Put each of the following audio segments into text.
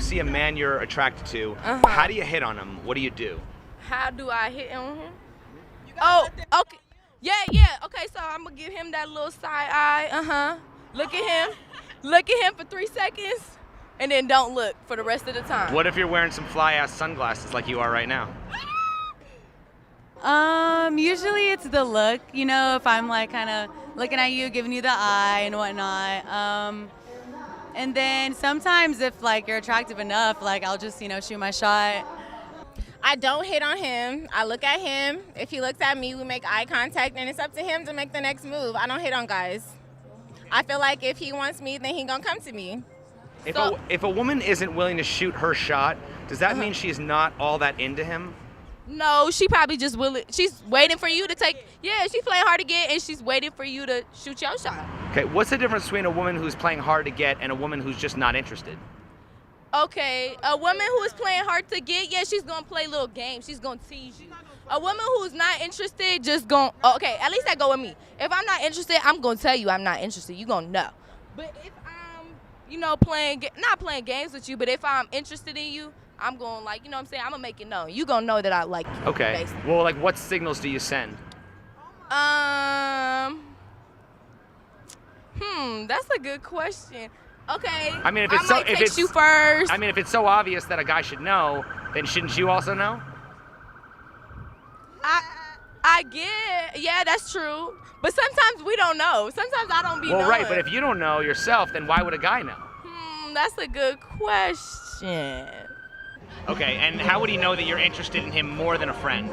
see a man you're attracted to, how do you hit on him? What do you do? How do I hit on him? Oh, okay. Yeah. Okay, so I'm gonna give him that little side eye. Look at him. Look at him for 3 seconds, and then don't look for the rest of the time. What if you're wearing some fly-ass sunglasses like you are right now? Usually it's the look, you know, if I'm like kind of looking at you, giving you the eye and whatnot. And then sometimes if like you're attractive enough, like I'll just, you know, shoot my shot. I don't hit on him. I look at him. If he looks at me, we make eye contact, and it's up to him to make the next move. I don't hit on guys. I feel like if he wants me, then he gonna come to me. If a woman isn't willing to shoot her shot, does that mean she's not all that into him? No, she probably just she's waiting for you to take, she's playing hard to get, and she's waiting for you to shoot your shot. Okay, what's the difference between a woman who's playing hard to get and a woman who's just not interested? Okay, a woman who is playing hard to get, she's gonna play little games. She's gonna tease you. A woman who's not interested, just gonna, okay, at least that go with me. If I'm not interested, I'm gonna tell you I'm not interested. You gonna know. But if I'm, you know, not playing games with you, but if I'm interested in you, I'm gonna, like, you know what I'm saying? I'm gonna make it known. You gonna know that I like you. Okay. Basically. Well, like, what signals do you send? That's a good question. Okay. I mean, if it's you first. I mean, if it's so obvious that a guy should know, then shouldn't you also know? I get, that's true. But sometimes we don't know. Sometimes I don't be knowing. Well, right, but if you don't know yourself, then why would a guy know? That's a good question. Okay, and how would he know that you're interested in him more than a friend?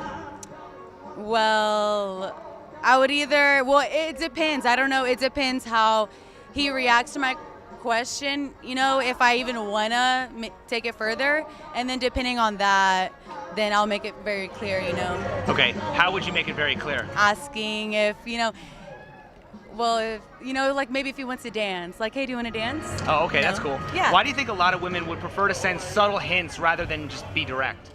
Well, I would it depends. I don't know. It depends how he reacts to my question, you know, if I even want to take it further. And then depending on that, then I'll make it very clear, you know. Okay, how would you make it very clear? Asking if, you know, like maybe if he wants to dance, like, hey, do you want to dance? Oh, okay, You know? that's cool. Yeah. Why do you think a lot of women would prefer to send subtle hints rather than just be direct?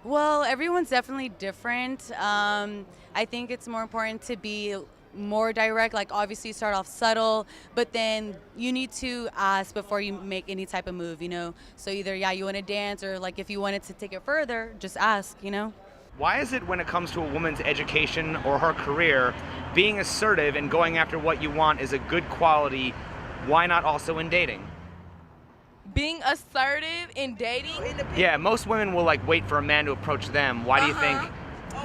Well, everyone's definitely different. I think it's more important to be more direct, like obviously start off subtle, but then you need to ask before you make any type of move, you know? So either, you want to dance, or like if you wanted to take it further, just ask, you know? Why is it when it comes to a woman's education or her career, being assertive and going after what you want is a good quality? Why not also in dating? Being assertive in dating? Yeah, most women will like wait for a man to approach them. Why do you think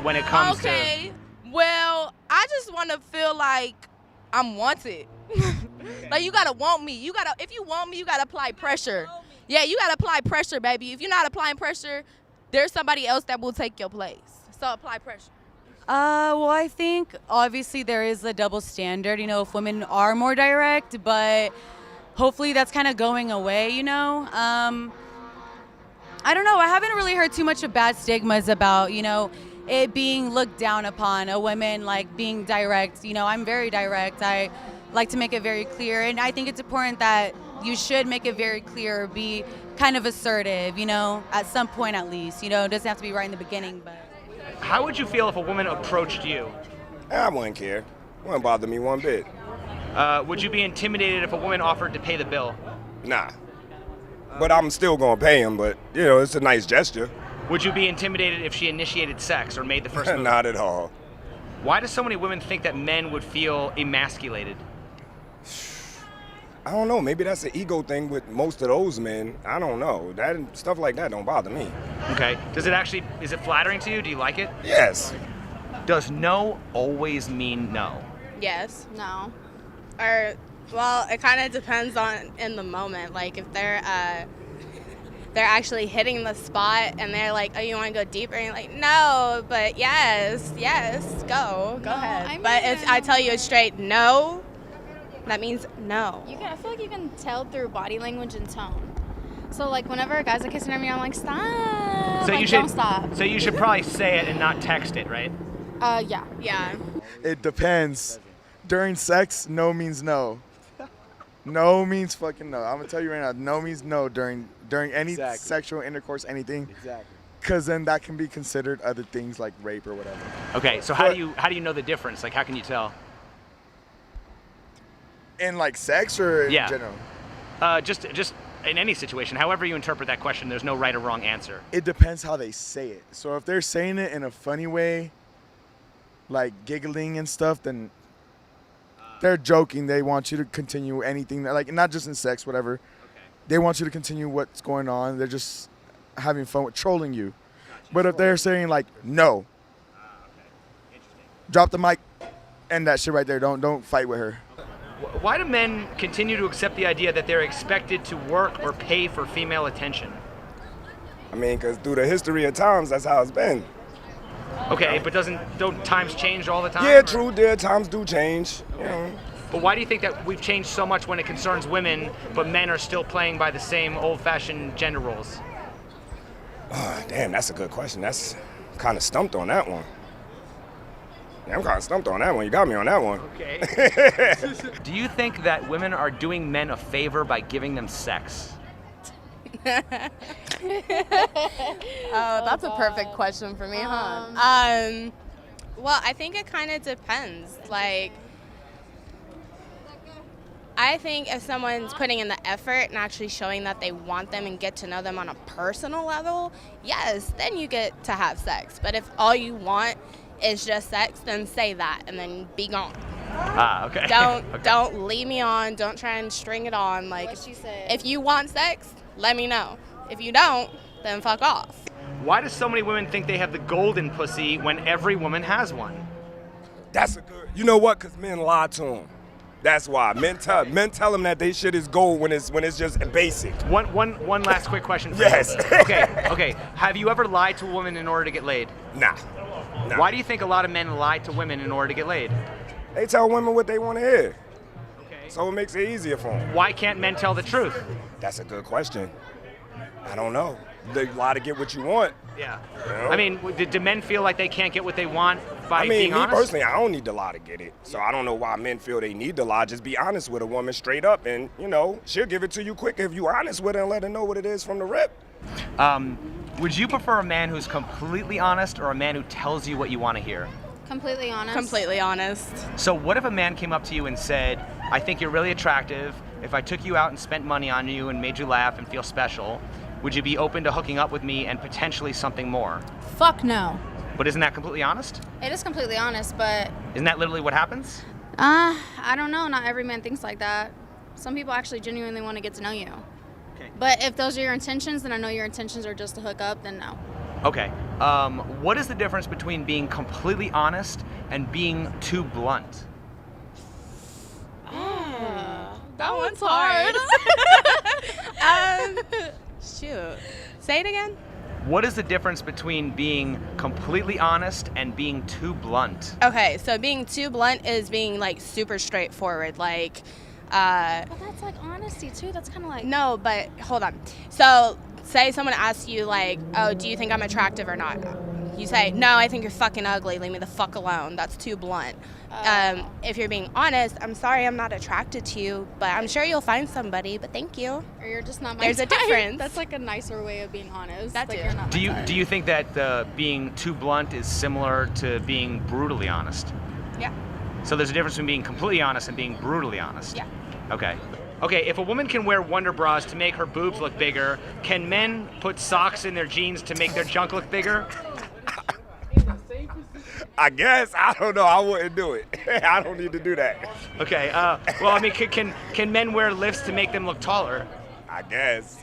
when it comes to... Well, I just want to feel like I'm wanted. Like, you gotta want me. If you want me, you gotta apply pressure. Yeah, you gotta apply pressure, baby. If you're not applying pressure, there's somebody else that will take your place. So apply pressure. Well, I think obviously there is a double standard, you know, if women are more direct, but hopefully that's kind of going away, you know. I don't know. I haven't really heard too much of bad stigmas about, you know, it being looked down upon, a woman like being direct. You know, I'm very direct. I like to make it very clear, and I think it's important that you should make it very clear, be kind of assertive, you know, at some point at least. You know, it doesn't have to be right in the beginning, but. How would you feel if a woman approached you? I wouldn't care. It wouldn't bother me one bit. Would you be intimidated if a woman offered to pay the bill? Nah. But I'm still gonna pay him, but, you know, it's a nice gesture. Would you be intimidated if she initiated sex or made the first move? Not at all. Why do so many women think that men would feel emasculated? I don't know. Maybe that's an ego thing with most of those men. I don't know. Stuff like that don't bother me. Okay. Is it flattering to you? Do you like it? Yes. Does no always mean no? Yes. No. Or, well, it kind of depends on in the moment. Like, if they're actually hitting the spot and they're like, oh, you want to go deeper? And you're like, no, but yes, go ahead. But if I tell you a straight no, that means no. I feel like you can tell through body language and tone. So, like, whenever a guy's like kissing me, I'm like, stop. So don't stop. So you should probably say it and not text it, right? Yeah. Yeah. It depends. During sex, no means no. No means fucking no. I'm gonna tell you right now, no means no during any sexual intercourse, anything. Exactly. Because then that can be considered other things like rape or whatever. Okay, so how do you know the difference? Like, how can you tell? In like sex or in general? Just in any situation, however you interpret that question, there's no right or wrong answer. It depends how they say it. So if they're saying it in a funny way, like giggling and stuff, then they're joking. They want you to continue anything, like not just in sex, whatever. Okay. They want you to continue what's going on. They're just having fun with trolling you. Gotcha. But if they're saying like no, okay. Interesting. Drop the mic, end that shit right there. Don't fight with her. Why do men continue to accept the idea that they're expected to work or pay for female attention? I mean, because through the history of times, that's how it's been. Okay, but don't times change all the time? Yeah, true. Times do change. You know. But why do you think that we've changed so much when it concerns women, but men are still playing by the same old-fashioned gender roles? Oh, damn, that's a good question. That's kind of stumped on that one. Yeah, I'm kind of stumped on that one. You got me on that one. Okay. Do you think that women are doing men a favor by giving them sex? Oh, that's a perfect question for me, huh? Well, I think it kind of depends. Like, I think if someone's putting in the effort and actually showing that they want them and get to know them on a personal level, yes, then you get to have sex. But if all you want is just sex, then say that and then be gone. Okay. Don't lead me on. Don't try and string it on. Like, What she said. If you want sex, let me know. If you don't, then fuck off. Why do so many women think they have the golden pussy when every woman has one? That's a good. You know what? Because men lie to them. That's why men tell them that they shit is gold when it's just basic. One last quick question for Yes. you. Okay. Have you ever lied to a woman in order to get laid? Nah. Why do you think a lot of men lie to women in order to get laid? They tell women what they want to hear. Okay. So it makes it easier for them. Why can't men tell the truth? That's a good question. I don't know. They lie to get what you want. Yeah. You know? I mean, do men feel like they can't get what they want by being honest? Me personally, I don't need to lie to get it. So I don't know why men feel they need to lie. Just be honest with a woman straight up, and she'll give it to you quick if you're honest with her and let her know what it is from the rip. Would you prefer a man who's completely honest or a man who tells you what you want to hear? Completely honest. Completely honest. So what if a man came up to you and said, I think you're really attractive. If I took you out and spent money on you and made you laugh and feel special, would you be open to hooking up with me and potentially something more? Fuck no. But isn't that completely honest? It is completely honest, but Isn't that literally what happens? I don't know. Not every man thinks like that. Some people actually genuinely want to get to know you. Okay. But if those are your intentions, then I know your intentions are just to hook up, then no. Okay. What is the difference between being completely honest and being too blunt? That one's hard. Shoot. Say it again. What is the difference between being completely honest and being too blunt? Okay, so being too blunt is being like super straightforward. Like, But that's like honesty too. That's kind of like. no, but hold on. So say someone asks you like, oh, do you think I'm attractive or not? You say, no, I think you're fucking ugly. Leave me the fuck alone. That's too blunt. If you're being honest, I'm sorry I'm not attracted to you, but I'm sure you'll find somebody, but thank you. Or you're just not my There's a type. difference. That's like a nicer way of being honest. That like, too. You're not Do my you type. do you think that being too blunt is similar to being brutally honest? Yeah. So there's a difference between being completely honest and being brutally honest? Yeah. Okay. Okay, if a woman can wear Wonder Bras to make her boobs look bigger, can men put socks in their jeans to make their junk look bigger? I guess. I don't know. I wouldn't do it. I don't need to do that. Okay, well, I mean, can men wear lifts to make them look taller? I guess.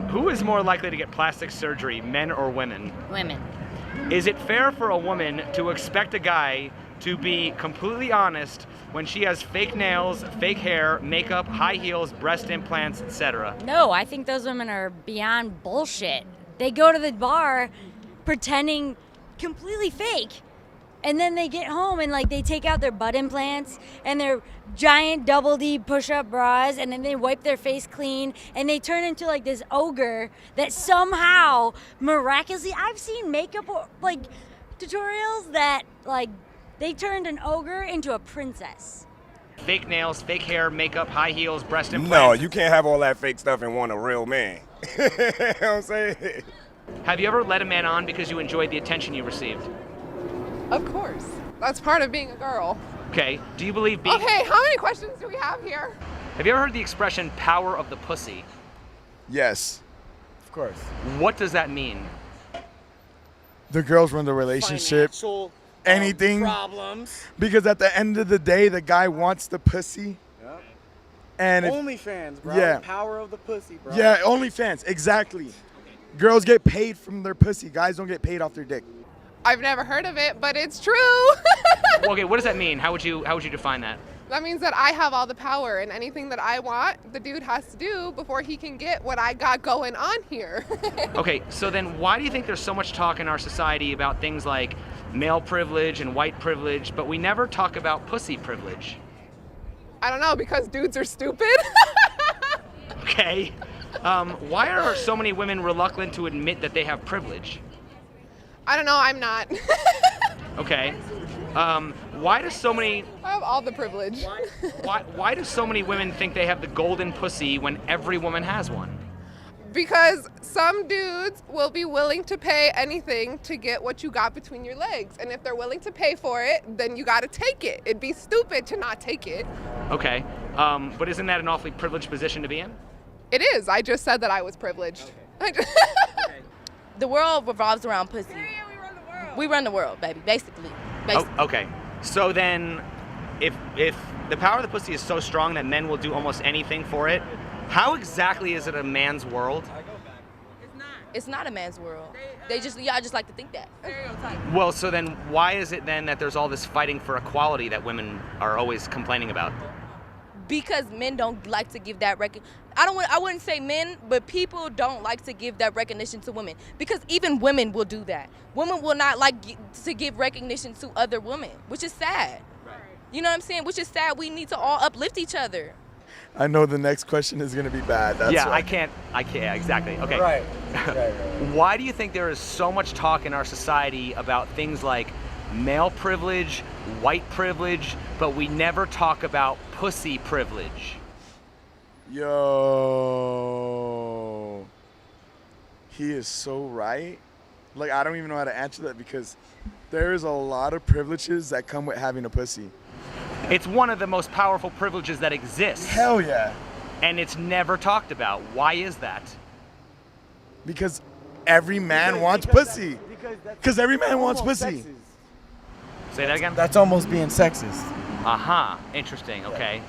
Who is more likely to get plastic surgery, men or women? Women. Is it fair for a woman to expect a guy to be completely honest when she has fake nails, fake hair, makeup, high heels, breast implants, etc.? No, I think those women are beyond bullshit. They go to the bar pretending completely fake. And then they get home and like they take out their butt implants and their giant double D push-up bras, and then they wipe their face clean and they turn into like this ogre that somehow miraculously, I've seen makeup like tutorials that like they turned an ogre into a princess. Fake nails, fake hair, makeup, high heels, breast implants. No, you can't have all that fake stuff and want a real man. You know what I'm saying? Have you ever led a man on because you enjoyed the attention you received? Of course. That's part of being a girl. Okay, do you believe being... Okay, how many questions do we have here? Have you ever heard the expression "power of the pussy"? Yes. Of course. What does that mean? The girls run the relationship. Financial, anything. problems. Because at the end of the day, the guy wants the pussy. Yep. And OnlyFans, bro. Yeah. Power of the pussy, bro. Yeah, OnlyFans, exactly. Girls get paid from their pussy. Guys don't get paid off their dick. I've never heard of it, but it's true. Okay, what does that mean? How would you define that? That means that I have all the power, and anything that I want, the dude has to do before he can get what I got going on here. Okay, so then why do you think there's so much talk in our society about things like male privilege and white privilege, but we never talk about pussy privilege? I don't know, because dudes are stupid. Okay. Why are so many women reluctant to admit that they have privilege? I don't know, I'm not. Okay. Why do so many I have all the privilege. why do so many women think they have the golden pussy when every woman has one? Because some dudes will be willing to pay anything to get what you got between your legs. And if they're willing to pay for it, then you gotta take it. It'd be stupid to not take it. Okay. But isn't that an awfully privileged position to be in? It is. I just said that I was privileged. Okay. The world revolves around pussy. We run the world, baby, basically. Oh, okay. So then, if the power of the pussy is so strong that men will do almost anything for it, how exactly is it a man's world? It's not a man's world. Y'all just like to think that. Well, so then why is it then that there's all this fighting for equality that women are always complaining about? Because men don't like to give that I wouldn't say men, but people don't like to give that recognition to women. Because even women will do that. Women will not like to give recognition to other women, which is sad. Right. You know what I'm saying? Which is sad. We need to all uplift each other. I know the next question is gonna be bad. That's yeah, why. I can't, yeah, exactly. Okay. Right. Why do you think there is so much talk in our society about things like male privilege, white privilege, but we never talk about pussy privilege? Yo, he is so right. Like, I don't even know how to answer that because there's a lot of privileges that come with having a pussy. It's one of the most powerful privileges that exists. Hell yeah. And it's never talked about. Why is that? Because every man wants pussy. Because every man wants pussy. Say that again? That's almost being sexist. Uh-huh. Interesting. Okay.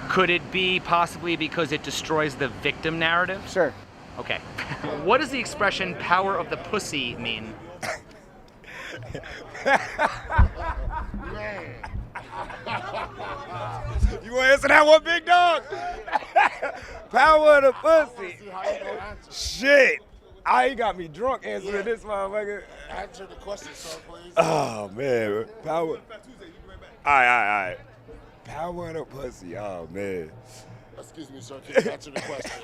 Could it be possibly because it destroys the victim narrative? Sure. Okay. What does the expression "power of the pussy" mean? You want to answer that one, big dog? Power of the pussy. Shit. I got me drunk answering this motherfucker. Answer the question, sir, please. Oh, man. Power. All right. Power of the pussy. Oh, man. Excuse me, sir. Can you answer the question?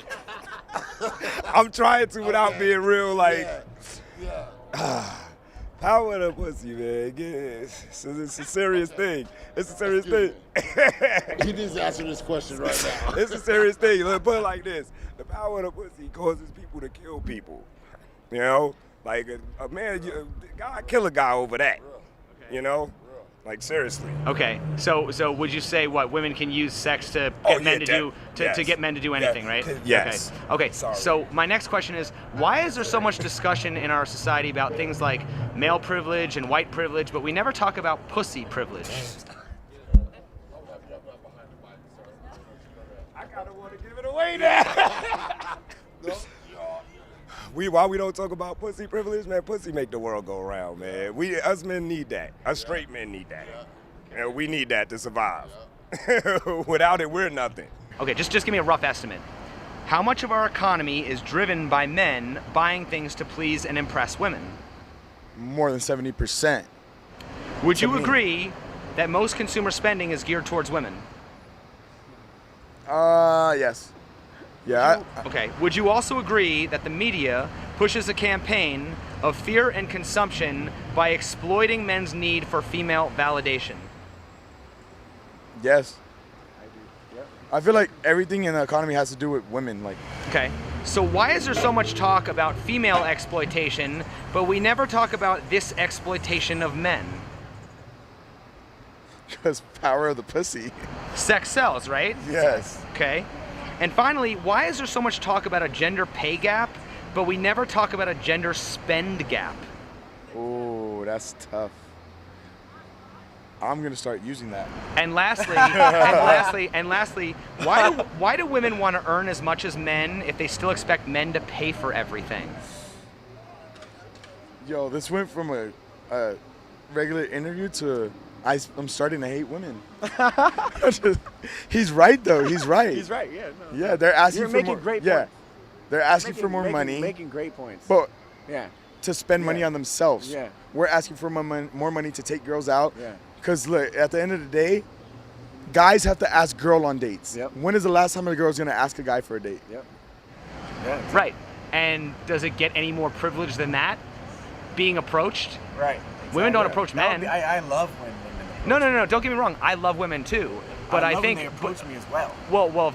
I'm trying to without being real, like. Yeah. Power of the pussy, man. It's a serious thing. It's a serious thing. He needs to answer this question right now. It's a serious thing. Let's put it like this. The power of the pussy causes people to kill people. You know? Like a man, God kill a guy over that. You know? Like, seriously. Okay, so would you say what women can use sex to get men to do to get men to do anything, right? Yes. Okay. Sorry. So my next question is, why is there so much discussion in our society about things like male privilege and white privilege, but we never talk about pussy privilege? I kind of want to give it away now. Why we don't talk about pussy privilege, man? Pussy make the world go around, man. Us men need that. Us straight men need that. And we need that to survive. Without it, we're nothing. Okay, just give me a rough estimate. How much of our economy is driven by men buying things to please and impress women? More than 70%. Would you agree that most consumer spending is geared towards women? Yes. Yeah. Okay. Would you also agree that the media pushes a campaign of fear and consumption by exploiting men's need for female validation? Yes. I feel like everything in the economy has to do with women. Like. Okay. So why is there so much talk about female exploitation, but we never talk about this exploitation of men? Because power of the pussy. Sex sells, right? Yes. Okay. And finally, why is there so much talk about a gender pay gap, but we never talk about a gender spend gap? Oh, that's tough. I'm gonna start using that. And lastly, why do women want to earn as much as men if they still expect men to pay for everything? Yo, this went from a regular interview to I'm starting to hate women. He's right though. He's right. He's right. Yeah. No. Yeah, they're asking You're for making more. great yeah, points. they're asking for more money. Making great points. But yeah, to spend money on themselves. Yeah. We're asking for more money to take girls out. Yeah. Because look, at the end of the day, guys have to ask girl on dates. Yep. When is the last time a girl's gonna ask a guy for a date? Yep. Yeah. Exactly. Right. And does it get any more privileged than that? Being approached? Right. Women don't approach men. I love when women approach No. Don't get me wrong. I love women too. But I think when they approach me as well. Well,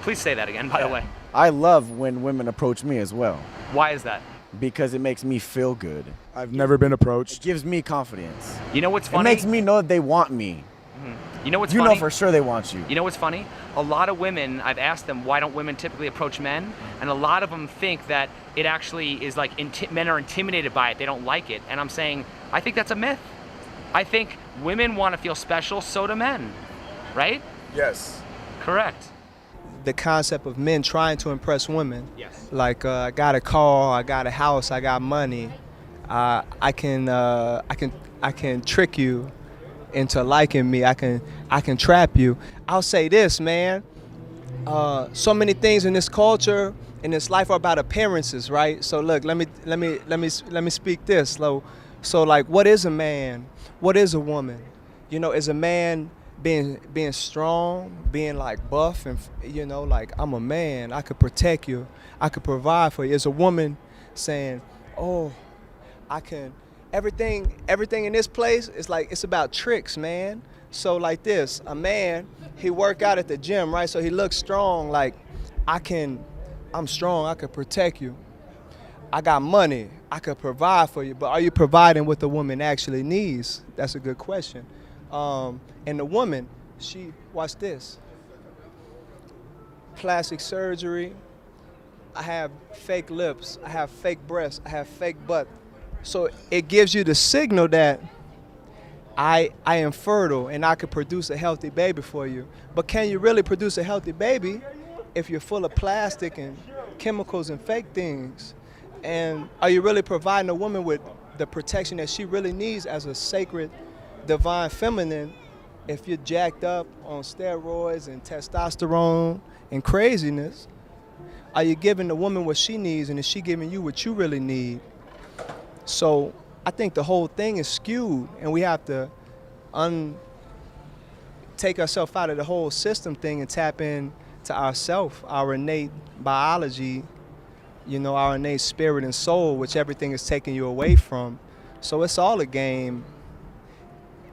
please say that again, by the way. I love when women approach me as well. Why is that? Because it makes me feel good. I've never been approached. It gives me confidence. You know what's funny? It makes me know that they want me. You know what's You funny? know for sure they want you. You know what's funny? A lot of women, I've asked them, why don't women typically approach men? And a lot of them think that it actually is like men are intimidated by it. They don't like it. And I'm saying, I think that's a myth. I think women want to feel special, so do men. Right? Yes. Correct. The concept of men trying to impress women. Yes. Like I got a car, I got a house, I got money. I can trick you into liking me. I can trap you. I'll say this, man. So many things in this culture, in this life, are about appearances, right? So look, let me speak this. So like, what is a man? What is a woman? You know, is a man being strong, being like buff, and you know, like, I'm a man, I could protect you, I could provide for you. Is a woman saying, oh, I can, everything in this place is like, it's about tricks, man. So like this, a man, he work out at the gym, right? So he looks strong, like, I'm strong, I could protect you. I got money, I could provide for you, but are you providing what the woman actually needs? That's a good question. And the woman, watch this. Plastic surgery, I have fake lips, I have fake breasts, I have fake butt. So it gives you the signal that I am fertile and I could produce a healthy baby for you. But can you really produce a healthy baby if you're full of plastic and chemicals and fake things? And are you really providing a woman with the protection that she really needs as a sacred, divine feminine if you're jacked up on steroids and testosterone and craziness? Are you giving the woman what she needs, and is she giving you what you really need? So I think the whole thing is skewed, and we have to take ourselves out of the whole system thing and tap in to ourself, our innate biology, you know, our innate spirit and soul, which everything is taking you away from. So it's all a game,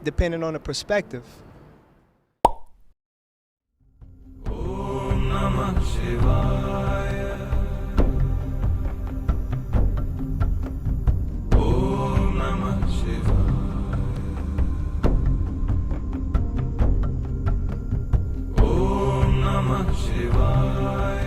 depending on the perspective. 𝗏𝗏 𝗡𝗂𝗏𝗏